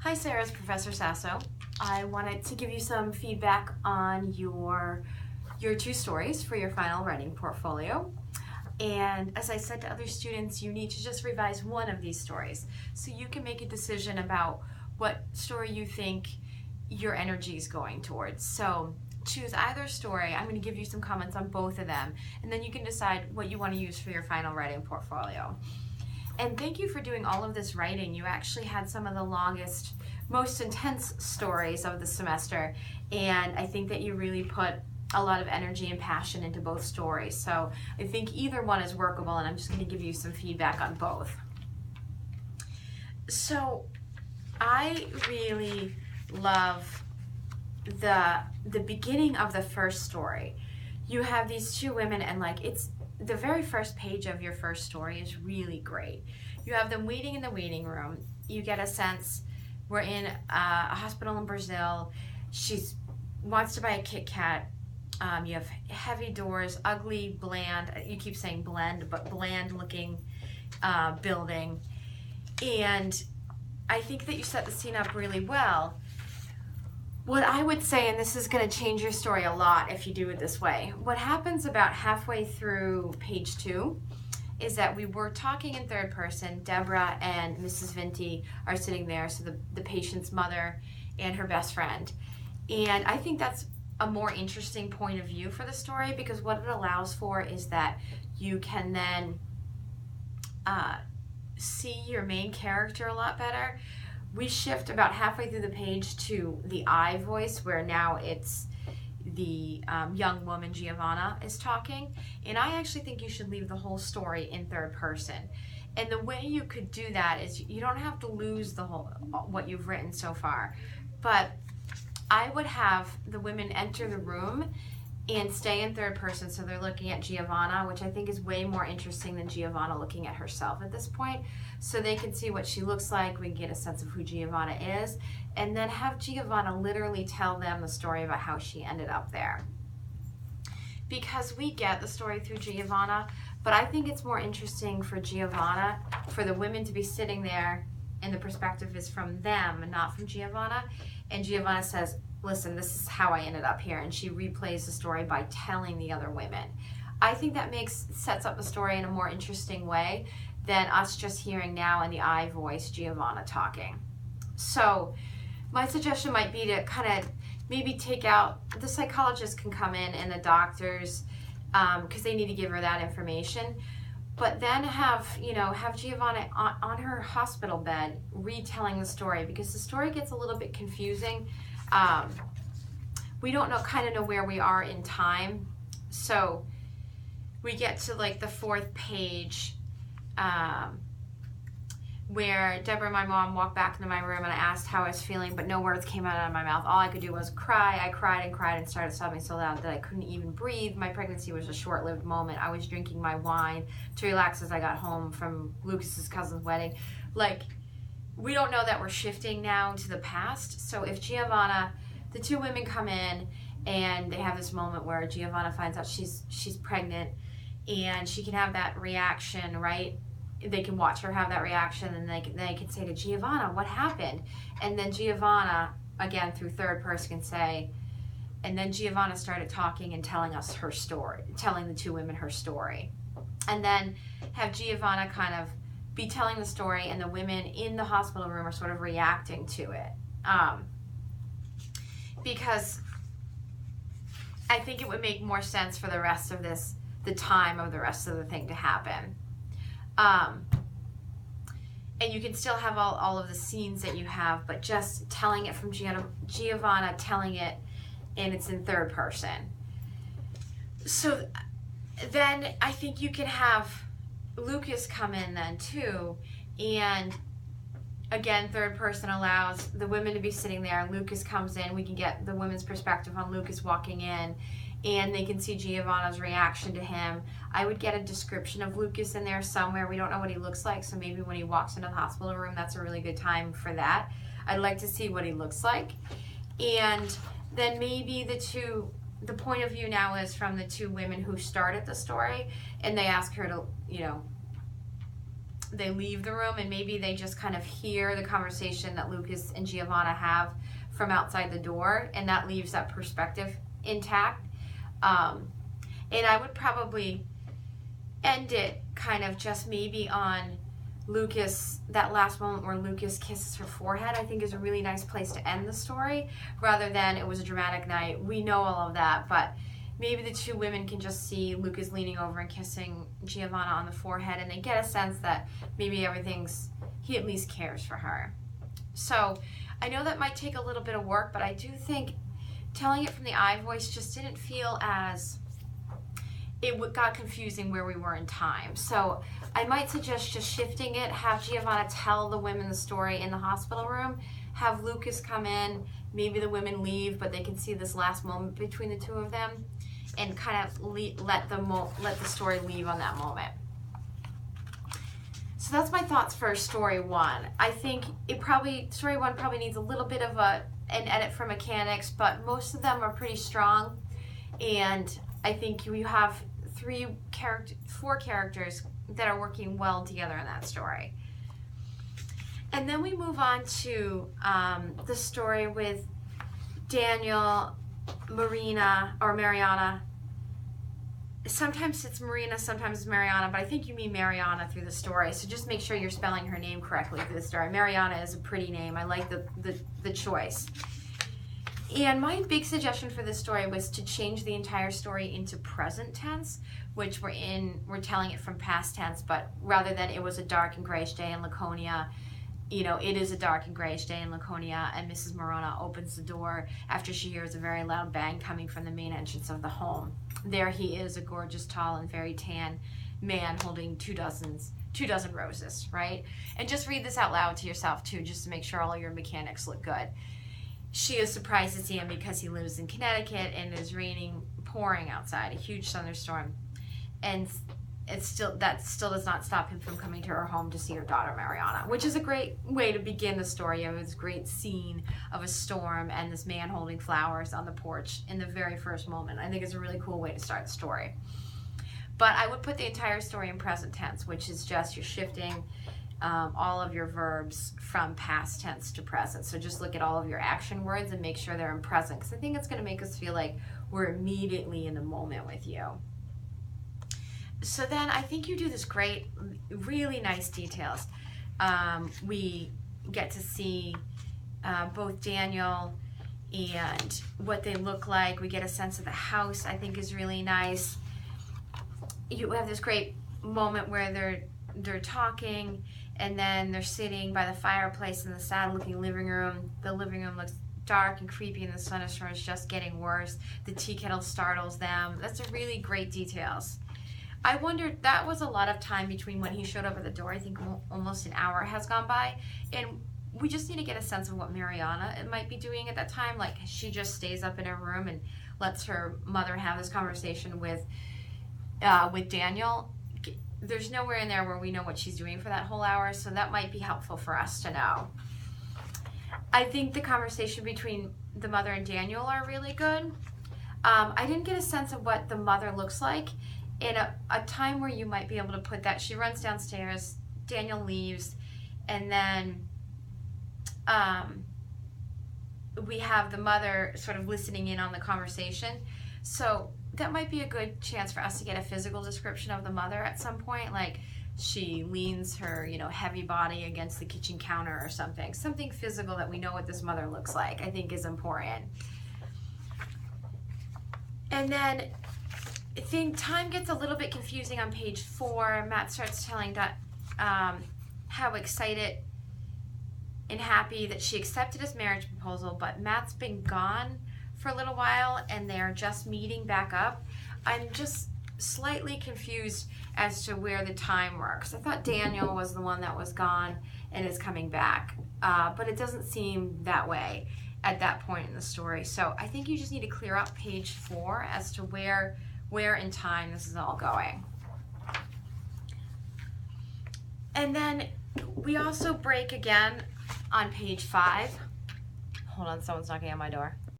Hi Sarah, it's Professor Sasso. I wanted to give you some feedback on your two stories for your final writing portfolio. And as I said to other students, you need to just revise one of these stories so you can make a decision about what story you think your energy is going towards. So choose either story. I'm going to give you some comments on both of them, and then you can decide what you want to use for your final writing portfolio. And thank you for doing all of this writing. You actually had some of the longest, most intense stories of the semester, and I think that you really put a lot of energy and passion into both stories. So I think either one is workable, and I'm just going to give you some feedback on both. So I really love the beginning of the first story. You have these two women, and it's the very first page of your first story is really great. You have them waiting in the waiting room. You get a sense we're in a hospital in Brazil. She wants to buy a Kit Kat. You have heavy doors, ugly, bland, you keep saying blend, but bland looking building. And I think that you set the scene up really well. What I would say, and this is going to change your story a lot if you do it this way, what happens about halfway through page 2 is that we were talking in third person. Deborah and Mrs. Vinti are sitting there, so the patient's mother and her best friend. And I think that's a more interesting point of view for the story, because what it allows for is that you can then see your main character a lot better. We shift about halfway through the page to the I voice, where now it's the young woman Giovanna is talking, and I actually think you should leave the whole story in third person. And the way you could do that is you don't have to lose the whole what you've written so far, but I would have the women enter the room and stay in third person, so they're looking at Giovanna, which I think is way more interesting than Giovanna looking at herself at this point. So they can see what she looks like, we can get a sense of who Giovanna is, and then have Giovanna literally tell them the story about how she ended up there. Because we get the story through Giovanna, but I think it's more interesting for Giovanna, for the women to be sitting there, and the perspective is from them and not from Giovanna. And Giovanna says, listen, this is how I ended up here, and she replays the story by telling the other women. I think that sets up the story in a more interesting way than us just hearing now in the I voice Giovanna talking. So my suggestion might be to kind of maybe take out, the psychologist can come in and the doctors, because they need to give her that information, but then have Giovanna on her hospital bed retelling the story, because the story gets a little bit confusing. We don't kind of know where we are in time. So we get to the fourth page, where Deborah and my mom walked back into my room, and I asked how I was feeling, but no words came out of my mouth. All I could do was cry. I cried and cried and started sobbing so loud that I couldn't even breathe. My pregnancy was a short-lived moment. I was drinking my wine to relax as I got home from Lucas's cousin's wedding. We don't know that we're shifting now to the past. So if Giovanna, the two women come in and they have this moment where Giovanna finds out she's pregnant, and she can have that reaction, right? They can watch her have that reaction, and they can say to Giovanna, what happened? And then Giovanna, again through third person, can say, and then Giovanna started talking and telling us her story, telling the two women her story. And then have Giovanna kind of be telling the story, and the women in the hospital room are sort of reacting to it. Because I think it would make more sense for the rest of this, the time of the rest of the thing to happen. And you can still have all of the scenes that you have, but just telling it from Giovanna telling it, and it's in third person. So then I think you can have Lucas come in then too, and again third person allows the women to be sitting there. Lucas comes in, we can get the women's perspective on Lucas walking in, and they can see Giovanna's reaction to him. I would get a description of Lucas in there somewhere. We don't know what he looks like, so maybe when he walks into the hospital room, that's a really good time for that. I'd like to see what he looks like. And then maybe the point of view now is from the two women who started the story, and they ask her to, they leave the room and maybe they just kind of hear the conversation that Lucas and Giovanna have from outside the door, and that leaves that perspective intact. And I would probably end it kind of just maybe on Lucas, that last moment where Lucas kisses her forehead, I think is a really nice place to end the story, rather than it was a dramatic night. We know all of that, but maybe the two women can just see Lucas leaning over and kissing Giovanna on the forehead, and they get a sense that maybe he at least cares for her. So I know that might take a little bit of work, but I do think telling it from the I voice just didn't feel as, it got confusing where we were in time. So I might suggest just shifting it, have Giovanna tell the women the story in the hospital room, have Lucas come in, maybe the women leave, but they can see this last moment between the two of them, and kind of let the story leave on that moment. So that's my thoughts for story one. I think story one probably needs a little bit of an edit for mechanics, but most of them are pretty strong, and I think you have four characters that are working well together in that story. And then we move on to the story with Daniel, Mariana. Sometimes it's Marina, sometimes it's Mariana, but I think you mean Mariana through the story. So just make sure you're spelling her name correctly through the story. Mariana is a pretty name. I like the choice. And my big suggestion for this story was to change the entire story into present tense, which we're telling it from past tense, but rather than it was a dark and grayish day in Laconia, it is a dark and grayish day in Laconia, and Mrs. Morona opens the door after she hears a very loud bang coming from the main entrance of the home. There he is, a gorgeous, tall, and very tan man holding 24 roses, right? And just read this out loud to yourself, too, just to make sure all your mechanics look good. She is surprised to see him because he lives in Connecticut and it is pouring outside, a huge thunderstorm. And that still does not stop him from coming to her home to see her daughter Mariana, which is a great way to begin the story. You have this great scene of a storm and this man holding flowers on the porch in the very first moment. I think it's a really cool way to start the story. But I would put the entire story in present tense, which is just you're shifting all of your verbs from past tense to present. So just look at all of your action words and make sure they're in present, because I think it's going to make us feel like we're immediately in the moment with you. So then I think you do this great, really nice details. We get to see both Daniel and what they look like. We get a sense of the house, I think is really nice. You have this great moment where they're talking, and then they're sitting by the fireplace in the sad-looking living room. The living room looks dark and creepy, and the thunderstorm is just getting worse. The tea kettle startles them. That's a really great details. I wondered, that was a lot of time between when he showed up at the door. I think almost an hour has gone by, and we just need to get a sense of what Mariana might be doing at that time. Like, she just stays up in her room and lets her mother have this conversation with Daniel. There's nowhere in there where we know what she's doing for that whole hour, so that might be helpful for us to know. I think the conversation between the mother and Daniel are really good. I didn't get a sense of what the mother looks like. In a time where you might be able to put that, she runs downstairs, Daniel leaves, and then we have the mother sort of listening in on the conversation. So that might be a good chance for us to get a physical description of the mother at some point, like she leans her, heavy body against the kitchen counter or something physical that we know what this mother looks like, I think is important. And then I think time gets a little bit confusing on page 4. Matt starts telling that how excited and happy that she accepted his marriage proposal, but Matt's been gone for a little while and they're just meeting back up. I'm just slightly confused as to where the time works. I thought Daniel was the one that was gone and is coming back, but it doesn't seem that way at that point in the story. So I think you just need to clear up page 4 as to where in time this is all going. And then we also break again on page 5. Hold on, someone's knocking on my door.